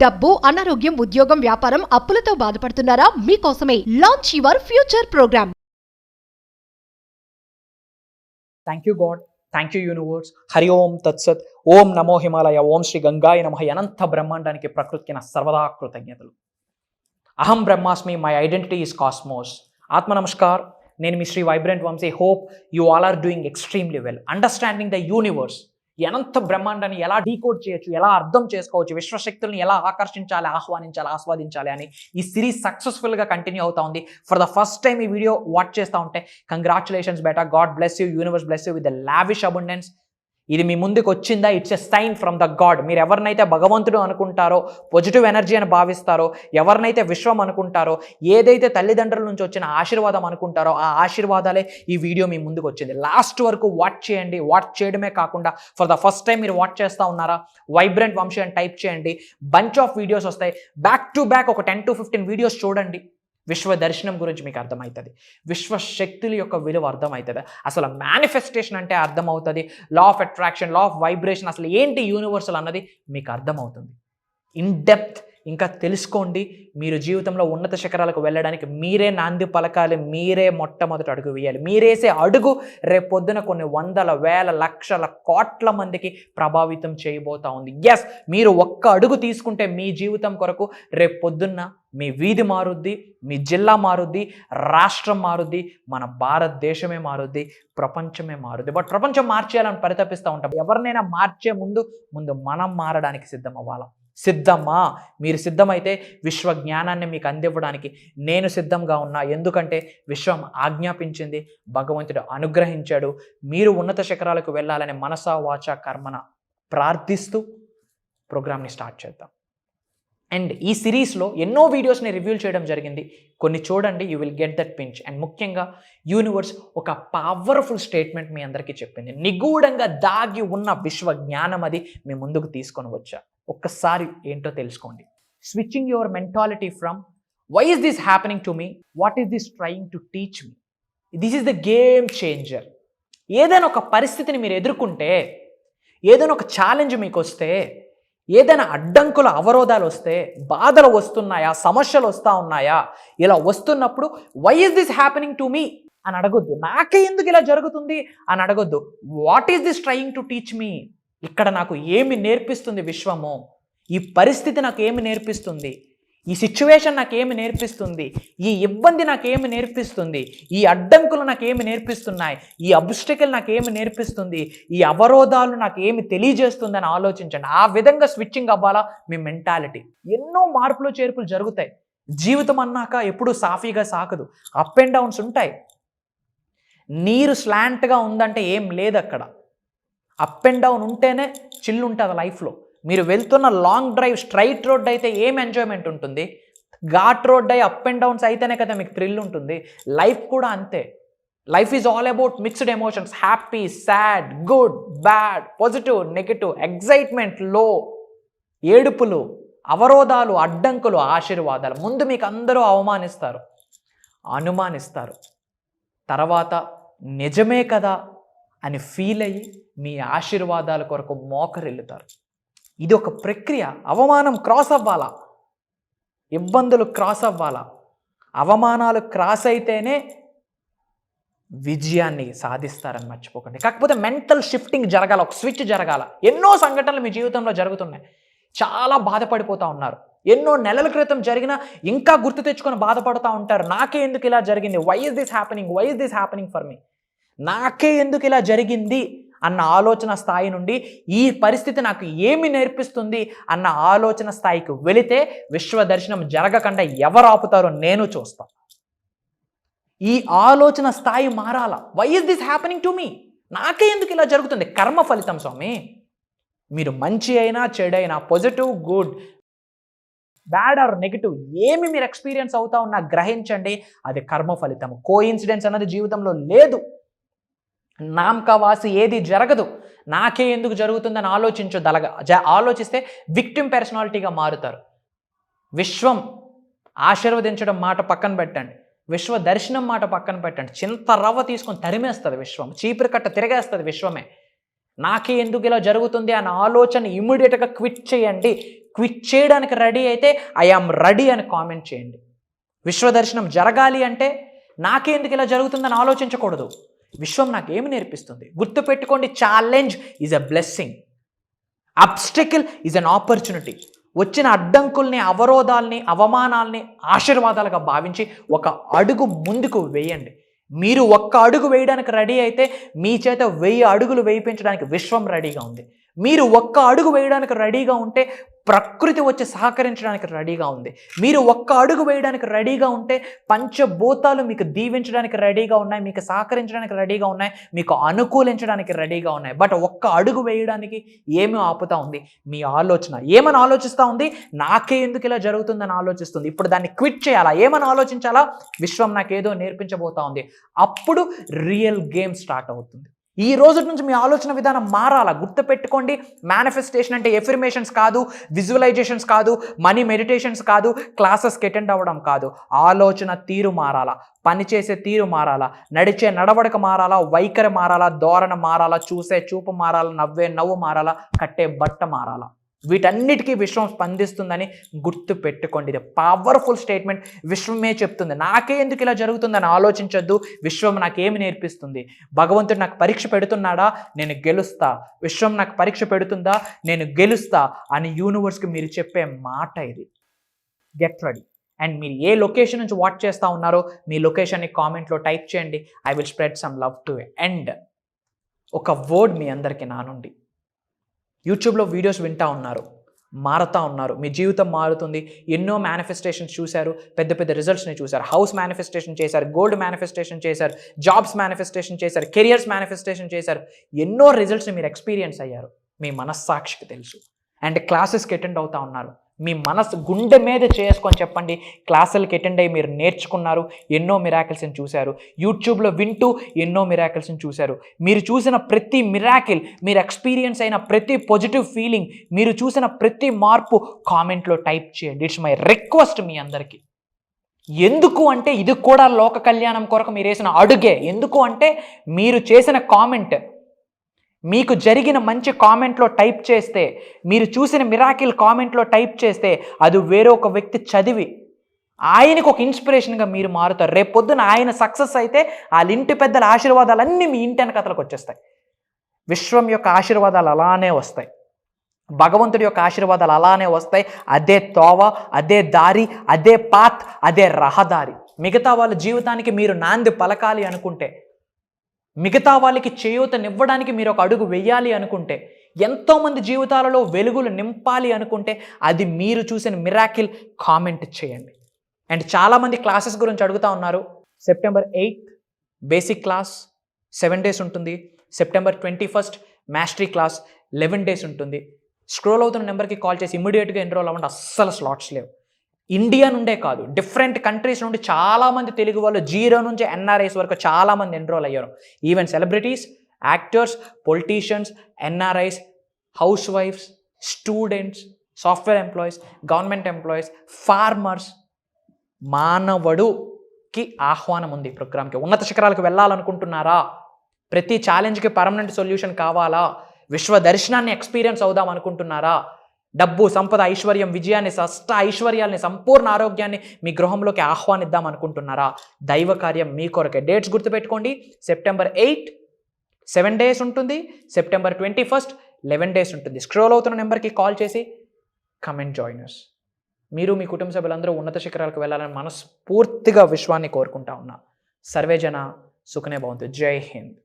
డబ్బు, అనారోగ్యం, ఉద్యోగం, వ్యాపారం, అప్పులతో బాధపడుతున్నారా? మీకోసమే launch your future program. Thank you God, thank you universe. Hari ఓం తత్సత్. ఓం నమో హిమాలయ. ఓం శ్రీ గంగాయ నమః. అనంత బ్రహ్మాండానికి ప్రకృతికి నా సర్వదా కృతజ్ఞతలు. అహం బ్రహ్మాస్మి, మై ఐడెంటిటీ ఈస్ కాస్మోస్. ఆత్మ నమస్కార్. నేను మీ Shri vibrant Vamshi. Hope you all are doing extremely well. Understanding the universe. అనంత బ్రహ్మాండాన్ని ఎలా డీకోడ్ చేయొచ్చు, ఎలా అర్థం చేసుకోవచ్చు, విశ్వశక్తుల్ని ఎలా ఆకర్షించాలి, ఆహ్వానించాలి, ఆస్వాదించాలి అని ఈ సిరీస్ సక్సెస్ఫుల్గా కంటిన్యూ అవుతా ఉంది. ఫర్ ద ఫస్ట్ టైం ఈ వీడియో వాచ్ చేస్తూ ఉంటే కంగ్రాచులేషన్స్ బేటా. God bless you, universe bless you with the lavish abundance. ఇది మీ ముందుకు వచ్చిందా, it's a sign from the god. మీరు ఎవరినైతే భగవంతుడు అనుకుంటారో, పాజిటివ్ ఎనర్జీ అని భావిస్తారో, ఎవరినైతే విశ్వం అనుకుంటారో, ఏదైతే తల్లిదండ్రుల నుంచి వచ్చిన ఆశీర్వాదం అనుకుంటారో, ఆ ఆశీర్వాదాలే ఈ వీడియో మీ ముందుకు వచ్చింది. లాస్ట్ వరకు వాచ్ చేయండి. వాచ్ చేయడమే కాకుండా ఫర్ ద ఫస్ట్ టైం మీరు వాచ్ చేస్తూ ఉన్నారా, వైబ్రెంట్ వంశీ అని టైప్ చేయండి. బంచ్ ఆఫ్ వీడియోస్ వస్తాయి. బ్యాక్ టు బ్యాక్ ఒక 10 to 15 వీడియోస్ చూడండి. విశ్వ దర్శనం గురించి మీకు అర్థమవుతుంది. విశ్వశక్తుల యొక్క విలువ అర్థమవుతుంది. అసలు మేనిఫెస్టేషన్ అంటే అర్థమవుతుంది. Law of attraction, law of vibration, అసలు ఏంటి యూనివర్సల్ అన్నది మీకు అర్థమవుతుంది. ఇన్ డెప్త్ ఇంకా తెలుసుకోండి. మీరు జీవితంలో ఉన్నత శిఖరాలకు వెళ్ళడానికి మీరే నాంది పలకాలి. మీరే మొట్టమొదటి అడుగు వేయాలి. మీరేసే అడుగు రేపొద్దున కొన్ని వందల, వేల, లక్షల, కోట్ల మందికి ప్రభావితం చేయబోతా ఉంది. ఎస్, మీరు ఒక్క అడుగు తీసుకుంటే మీ జీవితం కొరకు రేపొద్దున్న మీ వీధి మారుద్ది, మీ జిల్లా మారుద్ది, రాష్ట్రం మారుద్ది, మన భారతదేశమే మారుద్ది, ప్రపంచమే మారుద్ది. బట్ ప్రపంచం మార్చేయాలని పరితపిస్తూ ఉంటాం. ఎవరినైనా మార్చే ముందు మనం మారడానికి సిద్ధం అవ్వాలా? సిద్ధమా? మీరు సిద్ధమైతే విశ్వ జ్ఞానాన్ని మీకు అందివ్వడానికి నేను సిద్ధంగా ఉన్నా. ఎందుకంటే విశ్వం ఆజ్ఞాపించింది, భగవంతుడు అనుగ్రహించాడు. మీరు ఉన్నత శిఖరాలకు వెళ్ళాలని మనసా వాచా కర్మన ప్రార్థిస్తూ ప్రోగ్రామ్ని స్టార్ట్ చేద్దాం. అండ్ ఈ సిరీస్లో ఎన్నో వీడియోస్ని రివ్యూ చేయడం జరిగింది. కొన్ని చూడండి, you will get that pinch. And ముఖ్యంగా యూనివర్స్ ఒక పవర్ఫుల్ స్టేట్మెంట్ మీ అందరికీ చెప్పింది. నిగూఢంగా దాగి ఉన్న విశ్వ జ్ఞానం అది మీ ముందుకు తీసుకొని వచ్చా. ఒక్కసారి ఏంటో తెలుసుకోండి. Switching your mentality from why is this happening to me, what is this trying to teach me, this is the game changer. ఏదైనా ఒక పరిస్థితిని మీరు ఎదుర్కొంటే, ఏదైనా ఒక ఛాలెంజ్ మీకు వస్తే, ఏదైనా అడ్డంకుల అవరోధాలు వస్తే, బాధలు వస్తున్నాయా, సమస్యలు వస్తూ ఉన్నాయా, ఇలా వస్తున్నప్పుడు why is this happening to me అని అడగొద్దు. నాకే ఎందుకు ఇలా జరుగుతుంది అని అడగొద్దు. What is this trying to teach me, ఇక్కడ నాకు ఏమి నేర్పిస్తుంది విశ్వము, ఈ పరిస్థితి నాకు ఏమి నేర్పిస్తుంది, ఈ సిచ్యువేషన్ నాకేమి నేర్పిస్తుంది, ఈ ఇబ్బంది నాకేమి నేర్పిస్తుంది, ఈ అడ్డంకులు నాకేమి నేర్పిస్తున్నాయి, ఈ అబ్స్టికల్ నాకేమి నేర్పిస్తుంది, ఈ అవరోధాలు నాకు ఏమి తెలియజేస్తుంది అని ఆలోచించండి. ఆ విధంగా స్విచ్చింగ్ అవ్వాలా మీ మెంటాలిటీ. ఎన్నో మార్పులు చేర్పులు జరుగుతాయి. జీవితం అన్నాక ఎప్పుడూ సాఫీగా సాగదు. అప్ అండ్ డౌన్స్ ఉంటాయి. నీరు స్లాంట్గా ఉందంటే ఏం లేదు అక్కడ. అప్ అండ్ డౌన్ ఉంటేనే చిల్లు ఉంటుంది లైఫ్లో. మీరు వెళ్తున్న లాంగ్ డ్రైవ్ స్ట్రైట్ రోడ్ అయితే ఏం ఎంజాయ్మెంట్ ఉంటుంది? ఘాట్ రోడ్ అయి అప్ అండ్ డౌన్స్ అయితేనే కదా మీకు థ్రిల్ ఉంటుంది. లైఫ్ కూడా అంతే. Life is all about mixed emotions. Happy, sad, good, bad, positive, negative, excitement, లో, ఏడుపులు, అవరోధాలు, అడ్డంకులు, ఆశీర్వాదాలు. ముందు మీకు అందరూ అవమానిస్తారు, అనుమానిస్తారు. తర్వాత నిజమే కదా అని ఫీల్ అయ్యి మీ ఆశీర్వాదాల కొరకు మోకరిల్లుతారు. ఇది ఒక ప్రక్రియ. అవమానం క్రాస్ అవ్వాలా, ఇబ్బందులు క్రాస్ అవ్వాలా, అవమానాలు క్రాస్ అయితేనే విజయాన్ని సాధిస్తారని మర్చిపోకండి. కాకపోతే మెంటల్ షిఫ్టింగ్ జరగాల, ఒక స్విచ్ జరగాల. ఎన్నో సంఘటనలు మీ జీవితంలో జరుగుతున్నాయి. చాలా బాధపడిపోతూ ఉన్నారు. ఎన్నో నెలల క్రితం జరిగినా ఇంకా గుర్తు తెచ్చుకొని బాధపడుతూ ఉంటారు. నాకే ఎందుకు ఇలా జరిగింది, why is this happening, why is this happening for me, నాకే ఎందుకు ఇలా జరిగింది అన్న ఆలోచన స్థాయి నుండి ఈ పరిస్థితి నాకు ఏమి నేర్పిస్తుంది అన్న ఆలోచన స్థాయికి వెళితే విశ్వ దర్శనం జరగకుండా ఎవరు ఆపుతారో నేను చూస్తాను. ఈ ఆలోచన స్థాయి మారాల. Why is this happening to me, నాకే ఎందుకు ఇలా జరుగుతుంది? కర్మ ఫలితం స్వామి. మీరు మంచి అయినా చెడైనా, positive, good, bad or negative, ఏమి మీరు ఎక్స్పీరియన్స్ అవుతా ఉన్నా గ్రహించండి, అది కర్మ ఫలితం. కోఇన్సిడెన్స్ అన్నది జీవితంలో లేదు. నామకావాసి ఏది జరగదు. నాకే ఎందుకు జరుగుతుందని ఆలోచిస్తే విక్టిమ్ పర్సనాలిటీగా మారుతారు. విశ్వం ఆశీర్వదించడం మాట పక్కన పెట్టండి, విశ్వ దర్శనం మాట పక్కన పెట్టండి. చింత రవ్వ తీసుకొని తరిమేస్తుంది విశ్వం, చీపురు కట్ట తిరగేస్తుంది విశ్వమే. నాకే ఎందుకు ఇలా జరుగుతుంది అన్న ఆలోచన ఇమ్మీడియట్గా క్విట్ చేయండి. క్విట్ చేయడానికి రెడీ అయితే ఐ ఆమ్ రెడీ అని కామెంట్ చేయండి. విశ్వదర్శనం జరగాలి అంటే నాకెందుకు ఇలా జరుగుతుందని ఆలోచించకూడదు. విశ్వం నాకేమి నేర్పిస్తుంది? గుర్తుపెట్టుకోండి, challenge is a blessing, obstacle is an opportunity. వచ్చిన అడ్డంకుల్ని, అవరోధాల్ని, అవమానాల్ని ఆశీర్వాదాలుగా భావించి ఒక అడుగు ముందుకు వేయండి. మీరు ఒక్క అడుగు వేయడానికి రెడీ అయితే మీ చేత 1000 అడుగులు వేయించడానికి విశ్వం రెడీగా ఉంది. మీరు ఒక్క అడుగు వేయడానికి రెడీగా ఉంటే ప్రకృతి వచ్చి సహకరించడానికి రెడీగా ఉంది. మీరు ఒక్క అడుగు వేయడానికి రెడీగా ఉంటే పంచభూతాలు మీకు దీవించడానికి రెడీగా ఉన్నాయి, మీకు సహకరించడానికి రెడీగా ఉన్నాయి, మీకు అనుకూలించడానికి రెడీగా ఉన్నాయి. బట్ ఒక్క అడుగు వేయడానికి ఏమి ఆపుతా ఉంది? మీ ఆలోచన. ఏమని ఆలోచిస్తూ ఉంది? నాకే ఎందుకు ఇలా జరుగుతుందని ఆలోచిస్తుంది. ఇప్పుడు దాన్ని క్విట్ చేయాలా? ఏమని ఆలోచించాలా? విశ్వం నాకేదో నేర్పించబోతా ఉంది. అప్పుడు రియల్ గేమ్ స్టార్ట్ అవుతుంది. ఈ రోజు నుంచి మీ ఆలోచన విధానం మారాలా. గుర్తుపెట్టుకోండి, మేనిఫెస్టేషన్ అంటే ఎఫర్మేషన్స్ కాదు, విజువలైజేషన్స్ కాదు, మనీ మెడిటేషన్స్ కాదు, క్లాసెస్కి అటెండ్ అవ్వడం కాదు. ఆలోచన తీరు మారాలా, పనిచేసే తీరు మారాలా, నడిచే నడవడిక మారాలా, వైఖరి మారాలా, ధోరణ మారాలా, చూసే చూపు మారాలా, నవ్వే నవ్వు మారాలా, కట్టే బట్ట మారాలా. వీటన్నిటికీ విశ్వం స్పందిస్తుందని గుర్తు పెట్టుకోండి. ఇది పవర్ఫుల్ స్టేట్మెంట్. విశ్వమే చెప్తుంది. నాకే ఎందుకు ఇలా జరుగుతుందని ఆలోచించొద్దు. విశ్వం నాకేమి నేర్పిస్తుంది? భగవంతుడు నాకు పరీక్ష పెడుతున్నాడా? నేను గెలుస్తా. విశ్వం నాకు పరీక్ష పెడుతుందా? నేను గెలుస్తా అని యూనివర్స్కి మీరు చెప్పే మాట ఇది. Get ready. అండ్ మీరు ఏ లొకేషన్ నుంచి వాచ్ చేస్తూ ఉన్నారో మీ లొకేషన్ని కామెంట్లో టైప్ చేయండి. I will spread some love to end. ఒక వర్డ్ మీ అందరికీ నా నుండి. యూట్యూబ్లో వీడియోస్ వింటూ ఉన్నారు, మారుతూ ఉన్నారు, మీ జీవితం మారుతుంది. ఎన్నో మేనిఫెస్టేషన్స్ చూశారు, పెద్ద పెద్ద రిజల్ట్స్ని చూశారు. హౌస్ మేనిఫెస్టేషన్ చేశారు, గోల్డ్ మేనిఫెస్టేషన్ చేశారు, జాబ్స్ మేనిఫెస్టేషన్ చేశారు, కెరియర్స్ మేనిఫెస్టేషన్ చేశారు. ఎన్నో రిజల్ట్స్ని మీరు ఎక్స్పీరియన్స్ అయ్యారు. మీ మనస్సాక్షికి తెలుసు. అండ్ క్లాసెస్కి అటెండ్ అవుతూ ఉన్నారు. మీ మనసు గుండె మీద చేసుకొని చెప్పండి, క్లాసులకి అటెండ్ అయ్యి మీరు నేర్చుకున్నారు, ఎన్నో మిరాకిల్స్ని చూశారు. యూట్యూబ్లో వింటూ ఎన్నో మిరాకిల్స్ని చూశారు. మీరు చూసిన ప్రతి మిరాకిల్, మీరు ఎక్స్పీరియన్స్ అయిన ప్రతి పాజిటివ్ ఫీలింగ్, మీరు చూసిన ప్రతి మార్పు కామెంట్లో టైప్ చేయండి. ఇట్స్ మై రిక్వెస్ట్ మీ అందరికీ. ఎందుకు అంటే ఇది కూడా లోక కళ్యాణం కొరకు మీరు వేసిన అడుగే. ఎందుకు అంటే మీరు చేసిన కామెంట్, మీకు జరిగిన మంచి కామెంట్లో టైప్ చేస్తే, మీరు చూసిన మిరాకిల్ కామెంట్లో టైప్ చేస్తే, అది వేరే ఒక వ్యక్తి చదివి ఆయనకు ఒక ఇన్స్పిరేషన్గా మీరు మారుతారు. రేపు పొద్దున ఆయన సక్సెస్ అయితే వాళ్ళ ఇంటి పెద్దల ఆశీర్వాదాలన్నీ మీ ఇంటి వెనకతలకు వచ్చేస్తాయి. విశ్వం యొక్క ఆశీర్వాదాలు అలానే వస్తాయి, భగవంతుడి యొక్క ఆశీర్వాదాలు అలానే వస్తాయి. అదే తోవ, అదే దారి, అదే పాత్, అదే రహదారి. మిగతా వాళ్ళ జీవితానికి మీరు నాంది పలకాలి అనుకుంటే, మిగతా వాళ్ళకి చేయూతనివ్వడానికి మీరు ఒక అడుగు వెయ్యాలి అనుకుంటే, ఎంతోమంది జీవితాలలో వెలుగులు నింపాలి అనుకుంటే, అది మీరు చూసిన మిరాకిల్ కామెంట్ చేయండి. అండ్ చాలామంది క్లాసెస్ గురించి అడుగుతూ ఉన్నారు. సెప్టెంబర్ 8 బేసిక్ క్లాస్ 7 days ఉంటుంది. సెప్టెంబర్ 21 మాస్టరీ క్లాస్ 11 days ఉంటుంది. స్క్రోల్ అవుతున్న నెంబర్కి కాల్ చేసి ఇమ్మీడియట్గా ఎన్రోల్ అవ్వండి. అస్సలు స్లాట్స్ లేవు. ఇండియా నుండే కాదు, డిఫరెంట్ కంట్రీస్ నుండి చాలామంది తెలుగు వాళ్ళు 0 నుంచి NRIs వరకు చాలామంది ఎన్రోల్ అయ్యారు. Even celebrities, actors, politicians, NRIs, హౌస్ వైఫ్స్, students, software employees, government employees, farmers, మానవుడుకి ఆహ్వానం ఉంది. ప్రోగ్రామ్కి ఉన్నత శిఖరాలకు వెళ్ళాలనుకుంటున్నారా? ప్రతి ఛాలెంజ్కి పర్మనెంట్ సొల్యూషన్ కావాలా? విశ్వ దర్శనాన్ని ఎక్స్పీరియన్స్ అవుదాం అనుకుంటున్నారా? డబ్బు, సంపద, ఐశ్వర్యం, విజయాన్ని, అష్ట ఐశ్వర్యాల్ని, సంపూర్ణ ఆరోగ్యాన్ని మీ గృహంలోకి ఆహ్వానిద్దాం అనుకుంటున్నారా? దైవ కార్యం మీ కొరకే. డేట్స్ గుర్తుపెట్టుకోండి. సెప్టెంబర్ 8 7 days ఉంటుంది. సెప్టెంబర్ 21 11 days ఉంటుంది. స్క్రోల్ అవుతున్న నెంబర్కి కాల్ చేసి కమెంట్ జాయిన్ us. మీరు మీ కుటుంబ సభ్యులందరూ ఉన్నత శిఖరాలకు వెళ్ళాలని మనస్ఫూర్తిగా విశ్వాన్ని కోరుకుంటా ఉన్నా. సర్వే జన సుఖనే భవంతు. జై హింద్.